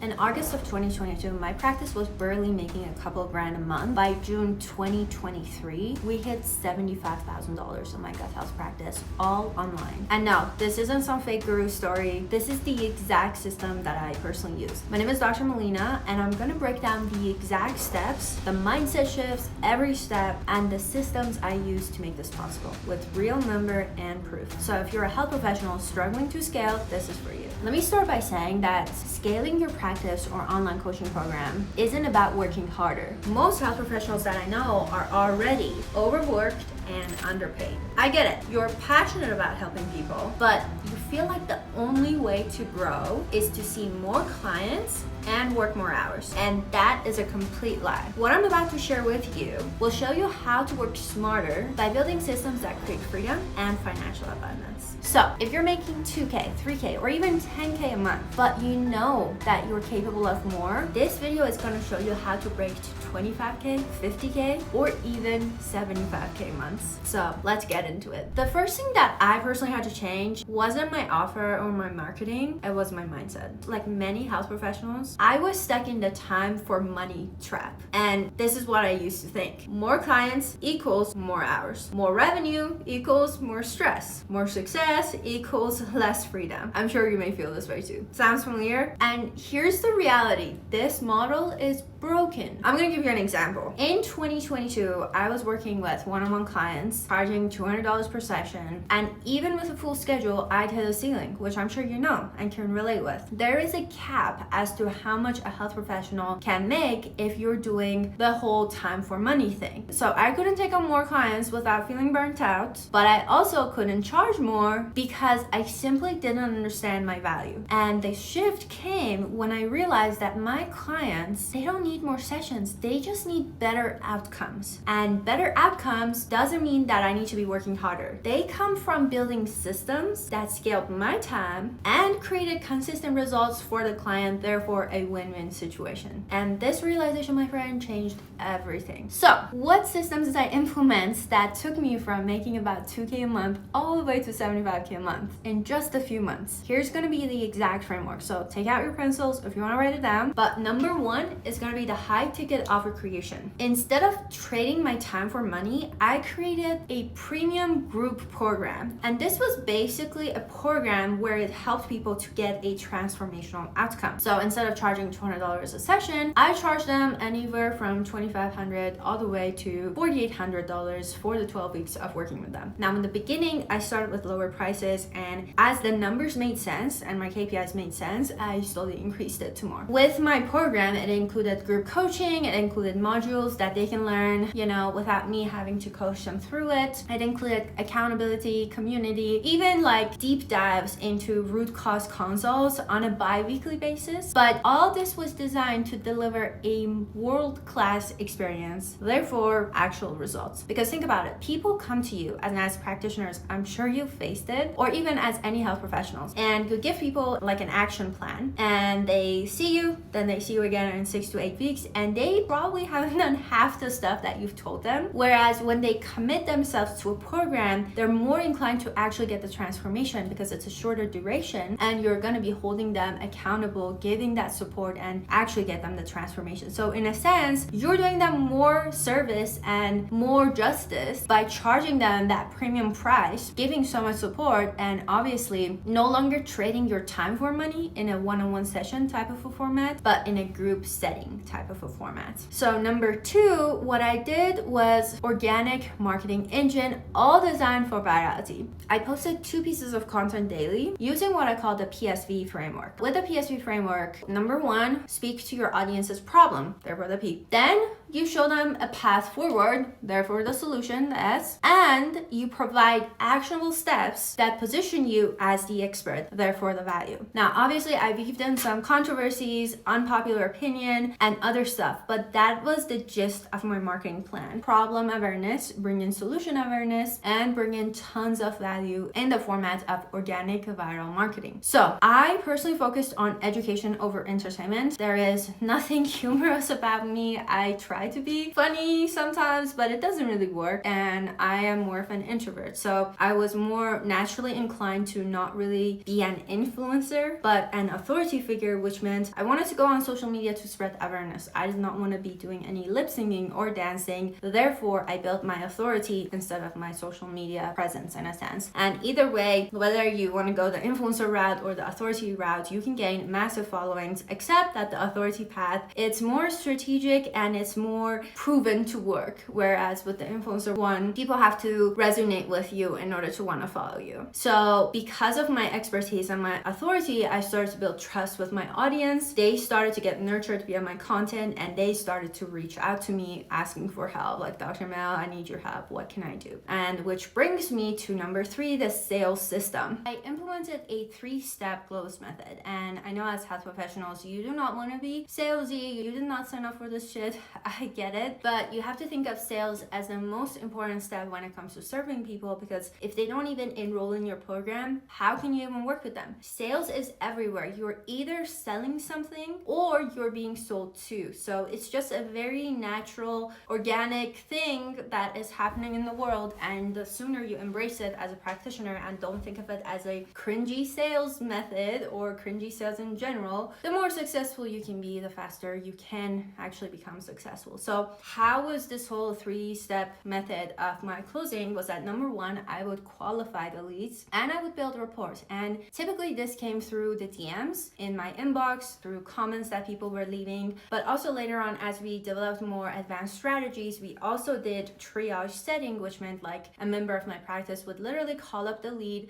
In August of 2022, my practice was barely making a couple grand a month. By June 2023, we hit $75,000 in my gut health practice, all online. And no, this isn't some fake guru story. This is the exact system that I personally use. My name is Dr. Melina, and I'm gonna break down the exact steps, the mindset shifts, every step, and the systems I use to make this possible with real number and proof. So if you're a health professional struggling to scale, this is for you. Let me start by saying that scaling your practice or online coaching program isn't about working harder. Most health professionals that I know are already overworked and underpaid. I get it. You're passionate about helping people, but you feel like the only way to grow is to see more clients and work more hours. And that is a complete lie. What I'm about to share with you will show you how to work smarter by building systems that create freedom and financial abundance. So if you're making 2K, 3K, or even 10K a month, but you know that you're capable of more, this video is going to show you how to break to 25K, 50K, or even 75K months. So let's get into it. The first thing that I personally had to change wasn't my offer or my marketing, it was my mindset. Like many health professionals, I was stuck in the time for money trap. And this is what I used to think. More clients equals more hours. More revenue equals more stress. More success equals less freedom. I'm sure you may feel this way too. Sounds familiar? And here's the reality. This model is broken. I'm gonna give you an example. In 2022, I was working with one-on-one clients, charging $200 per session, and even with a full schedule, I'd hit a ceiling, which I'm sure you know and can relate with. There is a cap as to how much a health professional can make if you're doing the whole time for money thing. So I couldn't take on more clients without feeling burnt out, but I also couldn't charge more because I simply didn't understand my value. And the shift came when I realized that my clients, they don't need more sessions, they just need better outcomes. And better outcomes doesn't mean that I need to be working harder. They come from building systems that scaled my time and created consistent results for the client, therefore a win-win situation. And this realization, my friend, changed everything. So what systems did I implement that took me from making about 2K a month all the way to 75K a month in just a few months? Here's gonna be the exact framework. So take out your pencils if you wanna write it down. But number one is gonna be the high ticket offer creation. Instead of trading my time for money, I created a premium group program. And this was basically a program where it helped people to get a transformational outcome. So instead of charging $200 a session, I charged them anywhere from $2,500 all the way to $4,800 for the 12 weeks of working with them. Now in the beginning, I started with lower prices, and as the numbers made sense and my KPIs made sense, I slowly increased it to more. With my program, it included group coaching, it included modules that they can learn, without me having to coach them through it. It included accountability, community, even like deep dives into root cause consults on a bi-weekly basis. But all this was designed to deliver a world-class experience, therefore actual results. Because think about it, people come to you as practitioners, I'm sure you've faced it, or even as any health professionals, and you give people like an action plan, and they see you, then they see you again in 6 to 8 weeks, and they probably haven't done half the stuff that you've told them. Whereas when they commit themselves to a program, they're more inclined to actually get the transformation because it's a shorter duration, and you're going to be holding them accountable, giving that support, and actually get them the transformation. So in a sense, you're doing them more service and more justice by charging them that premium price, giving so much support, and obviously no longer trading your time for money in a one-on-one session type of a format, but in a group setting type of a format. So number two, what I did was organic marketing engine, all designed for virality. I posted 2 pieces of content daily using what I call the PSV framework. With the PSV framework, number one, speak to your audience's problem, therefore the P. Then you show them a path forward, therefore the solution, the S, and you provide actionable steps that position you as the expert, therefore the value. Now, obviously, I weaved in some controversies, unpopular opinion, and other stuff, but that was the gist of my marketing plan. Problem awareness, bring bring in solution awareness and bring in tons of value in the format of organic viral marketing. So I personally focused on education over entertainment. There is nothing humorous about me. I try to be funny sometimes, but it doesn't really work, and I am more of an introvert. So I was more naturally inclined to not really be an influencer, but an authority figure, which meant I wanted to go on social media to spread awareness. I did not want to be doing any lip singing or dancing. Therefore, I built my authority instead of my social media presence in a sense. And either way, whether you want to go the influencer route or the authority route, you can gain massive followings, except that the authority path, it's more strategic and it's more proven to work. Whereas with the influencer one, people have to resonate with you in order to want to follow you. So because of my expertise and my authority, I started to build trust with my audience. They started to get nurtured via my content, and they started to reach out to me asking for help, like, Dr. Mel, I need your help. What can I do? And which brings me to number 3, the sales system. I implemented a 3-step close method. And I know as health professionals, you do not want to be salesy. You did not sign up for this shit. I get it. But you have to think of sales as the most important step when it comes to serving people, because if they don't even enroll in your program, how can you even work with them? Sales is everywhere. You're either selling something or you're being sold to. So it's just a very natural, organic thing that is happening in the world. And the sooner you embrace it as a practitioner and don't think of it as a cringy sales method or cringy sales in general, the more successful you can be, the faster you can actually become successful. So how was this whole 3-step method of my closing? Was that number 1, I would qualify the leads and I would build a report. And typically this came through the DMs in my inbox, through comments that people were leaving, but also later on as we developed more advanced strategies, we also did triage setting, which meant like a member of my practice would literally call up the lead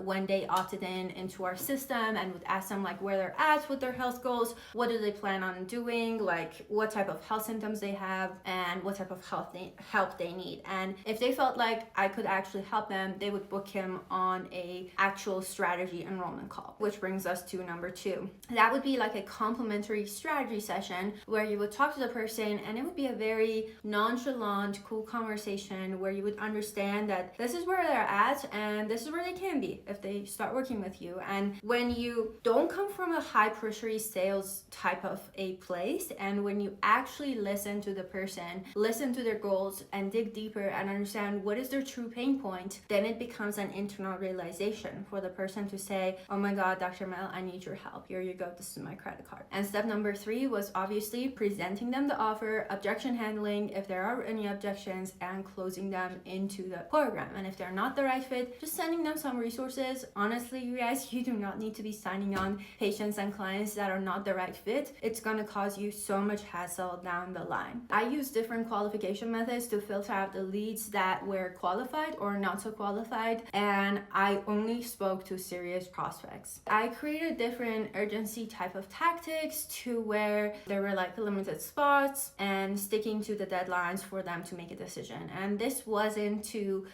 when they opted in into our system and would ask them like where they're at with their health goals, what do they plan on doing, like what type of health symptoms they have and what type of help they need. And if they felt like I could actually help them, they would book him on a actual strategy enrollment call, which brings us to number 2. That would be like a complimentary strategy session where you would talk to the person, and it would be a very nonchalant, cool conversation where you would understand that this is where they're at and this is where they can be if they start working with you. And when you don't come from a high pressure sales type of a place, and when you actually listen to the person, listen to their goals and dig deeper and understand what is their true pain point, then it becomes an internal realization for the person to say, oh my God, Dr. Mel, I need your help. Here you go. This is my credit card. And step number 3 was obviously presenting them the offer, objection handling if there are any objections, and closing them into the program. And if they're not the right fit, just sending them some resources. Honestly, you guys, you do not need to be signing on patients and clients that are not the right fit. It's going to cause you so much hassle down the line. I use different qualification methods to filter out the leads that were qualified or not so qualified, and I only spoke to serious prospects. I created different urgency type of tactics to where there were like limited spots and sticking to the deadlines for them to make a decision. And this wasn't to,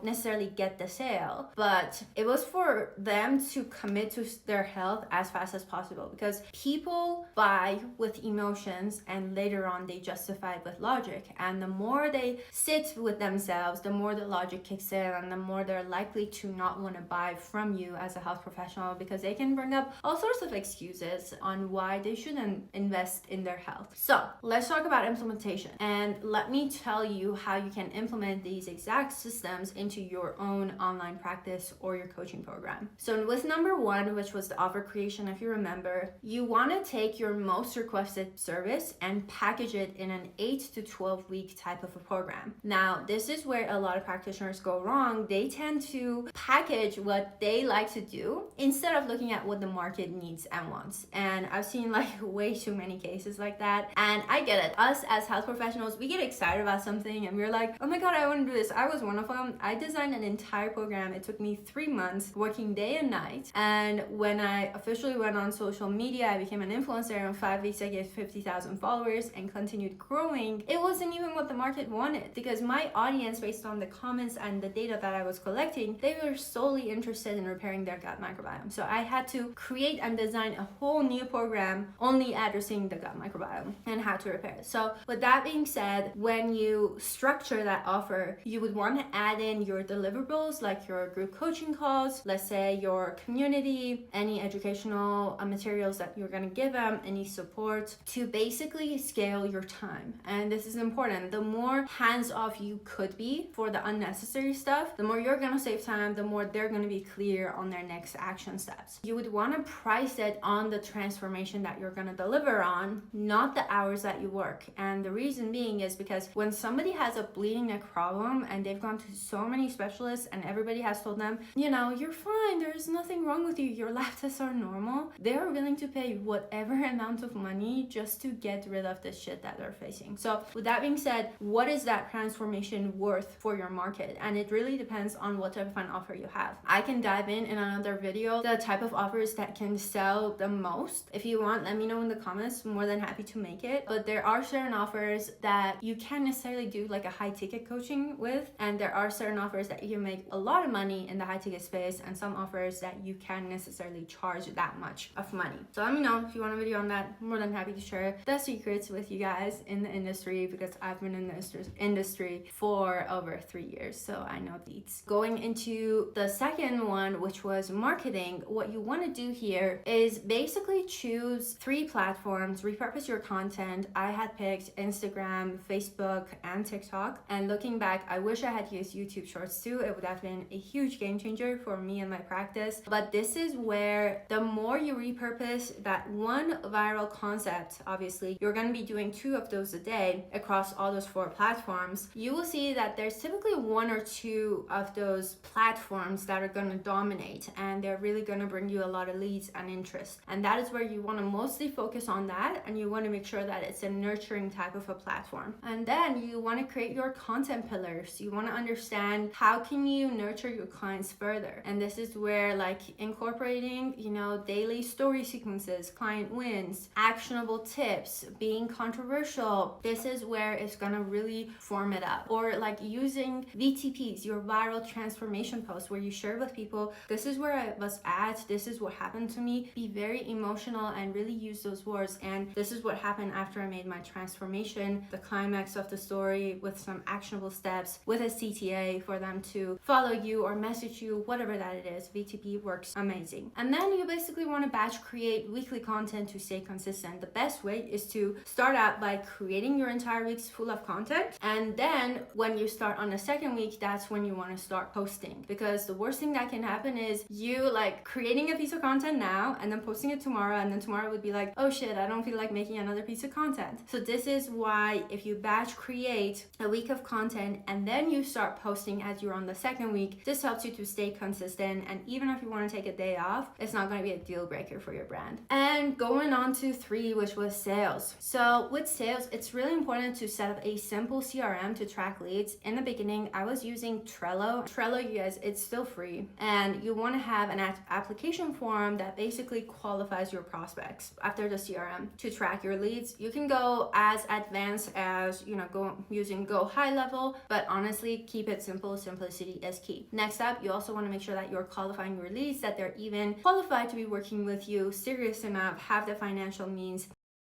necessarily get the sale, but it was for them to commit to their health as fast as possible, because people buy with emotions and later on they justify it with logic. And the more they sit with themselves, the more the logic kicks in and the more they're likely to not want to buy from you as a health professional, because they can bring up all sorts of excuses on why they shouldn't invest in their health. So let's talk about implementation, and let me tell you how you can implement these exact systems into your own online practice or your coaching program. So with number 1, which was the offer creation, if you remember, you want to take your most requested service and package it in an 8 to 12 week type of a program. Now, this is where a lot of practitioners go wrong. They tend to package what they like to do instead of looking at what the market needs and wants. And I've seen like way too many cases like that. And I get it. Us as health professionals, we get excited about something and we're like, oh my God, I want to do this. I was one of them. I designed an entire program. It took me 3 months working day and night. And when I officially went on social media, I became an influencer. In 5 weeks, I get 50,000 followers and continued growing. It wasn't even what the market wanted, because my audience, based on the comments and the data that I was collecting, they were solely interested in repairing their gut microbiome. So I had to create and design a whole new program only addressing the gut microbiome and how to repair it. So with that being said, when you structure that offer, you would want to add in your deliverables like your group coaching calls, let's say your community, any educational materials that you're going to give them, any support, to basically scale your time. And this is important. The more hands-off you could be for the unnecessary stuff, the more you're going to save time, the more they're going to be clear on their next action steps. You would want to price it on the transformation that you're going to deliver on, not the hours that you work. And the reason being is because when somebody has a bleeding neck problem and they've gone to so many specialists and everybody has told them, you know, you're fine, there's nothing wrong with you, your lab tests are normal, they're willing to pay whatever amount of money just to get rid of the shit that they're facing. So with that being said, what is that transformation worth for your market? And it really depends on what type of an offer you have. I can dive in another video the type of offers that can sell the most. If you want, let me know in the comments. I'm more than happy to make it. But there are certain offers that you can't necessarily do like a high ticket coaching with, and there are certain offers that you can make a lot of money in the high ticket space, and some offers that you can't necessarily charge that much of money. So let me know if you want a video on that. I'm more than happy to share the secrets with you guys in the industry, because I've been in the industry for over 3 years, so I know these. Going into the second one, which was marketing, what you want to do here is basically choose 3 platforms, repurpose your content. I had picked Instagram, Facebook, and TikTok, and looking back, I wish I had used YouTube Shorts too. It would have been a huge game changer for me and my practice. But this is where the more you repurpose that one viral concept, obviously you're going to be doing 2 of those a day across all those 4 platforms, you will see that there's typically 1 or 2 of those platforms that are going to dominate, and they're really going to bring you a lot of leads and interest. And that is where you want to mostly focus on that, and you want to make sure that it's a nurturing type of a platform. And then you want to create your content pillars. You want to understand how can you nurture your clients further. And this is where like incorporating, you know, daily story sequences, client wins, actionable tips, being controversial. This is where it's going to really form it up. Or like using VTPs, your viral transformation posts, where you share with people, this is where I was at, this is what happened to me. Be very emotional and really use those words. And this is what happened after I made my transformation, the climax of the story with some actionable steps, with a CTA for them to follow you or message you, whatever that it is. VTP works amazing. And then you basically want to batch create weekly content to stay consistent. The best way is to start out by creating your entire week's full of content, and then when you start on the second week, that's when you want to start posting. Because the worst thing that can happen is you like creating a piece of content now and then posting it tomorrow, and then tomorrow would be like, oh shit, I don't feel like making another piece of content. So this is why if you batch create a week of content and then you start posting as you're on the second week, this helps you to stay consistent. And even if you want to take a day off, it's not going to be a deal breaker for your brand. And going on to 3, which was sales. So with sales, it's really important to set up a simple CRM to track leads. In the beginning, I was using Trello. Trello, you guys, it's still free. And you want to have an application form that basically qualifies your prospects after the CRM to track your leads. You can go as advanced as, you know, go high level, but honestly, keep it simple. Simplicity is key. Next up, you also want to make sure that you're qualifying your leads, that they're even qualified to be working with you, serious enough, have the financial means.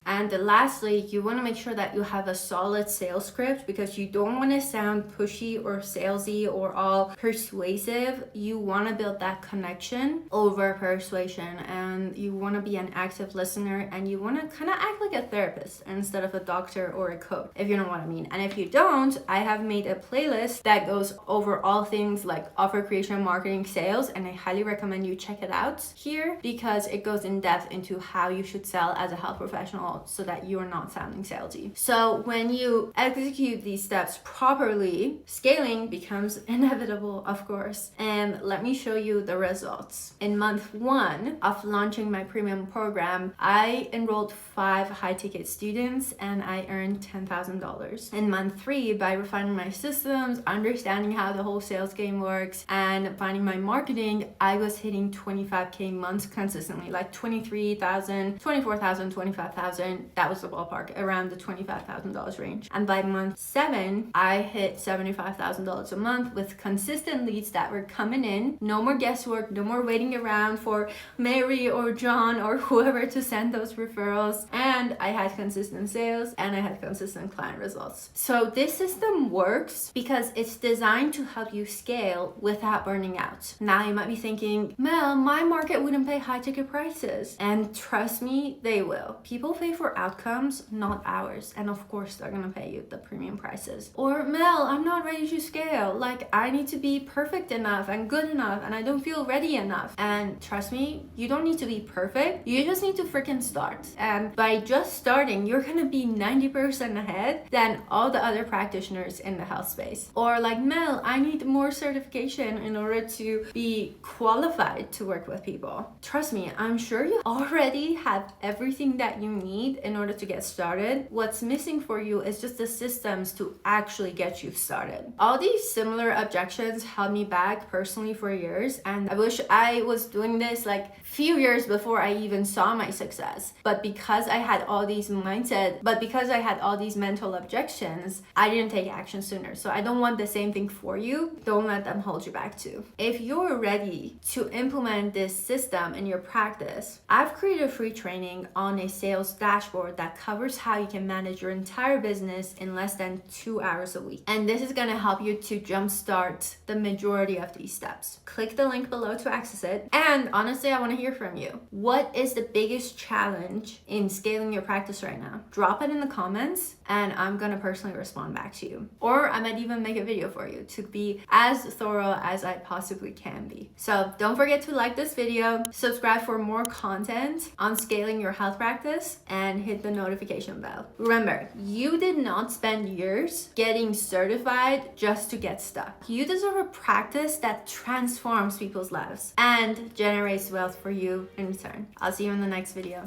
And lastly, you want to make sure that you have a solid sales script, because you don't want to sound pushy or salesy or all persuasive. You want to build that connection over persuasion, and you want to be an active listener, and you want to kind of act like a therapist instead of a doctor or a coach, if you know what I mean. And if you don't, I have made a playlist that goes over all things like offer creation, marketing, sales, and I highly recommend you check it out here, because it goes in depth into how you should sell as a health professional so that you're not sounding salesy. So when you execute these steps properly, scaling becomes inevitable, of course. And let me show you the results. In month 1 of launching my premium program, I enrolled 5 high-ticket students and I earned $10,000. In month 3, by refining my systems, understanding how the whole sales game works, and finding my marketing, I was hitting 25K months consistently, like 23,000, 24,000, 25,000. $25,000. That was the ballpark, around the $25,000 range. And by month 7, I hit $75,000 a month with consistent leads that were coming in. No more guesswork, no more waiting around for Mary or John or whoever to send those referrals. And I had consistent sales and I had consistent client results. So this system works because it's designed to help you scale without burning out. Now you might be thinking, Mel, my market wouldn't pay high ticket prices. And trust me, they will. People pay for outcomes, not hours. And of course, they're gonna pay you the premium prices. Or Mel, I'm not ready to scale. Like, I need to be perfect enough and good enough and I don't feel ready enough. And trust me, you don't need to be perfect. You just need to freaking start. And by just starting, you're gonna be 90% ahead than all the other practitioners in the health space. Or like, Mel, I need more certification in order to be qualified to work with people. Trust me, I'm sure you already have everything that you need in order to get started. What's missing for you is just the systems to actually get you started. All these similar objections held me back personally for years, and I wish I was doing this like few years before I even saw my success. But because I had all these mental objections, I didn't take action sooner. So I don't want the same thing for you. Don't let them hold you back too. If you're ready to implement this system in your practice, I've created a free training on a sales dashboard that covers how you can manage your entire business in less than 2 hours a week. And this is going to help you to jumpstart the majority of these steps. Click the link below to access it. And honestly, I want to hear from you. What is the biggest challenge in scaling your practice right now? Drop it in the comments and I'm gonna personally respond back to you. Or I might even make a video for you to be as thorough as I possibly can be. So don't forget to like this video, subscribe for more content on scaling your health practice, and hit the notification bell. Remember, you did not spend years getting certified just to get stuck. You deserve a practice that transforms people's lives and generates wealth for you in return. I'll see you in the next video.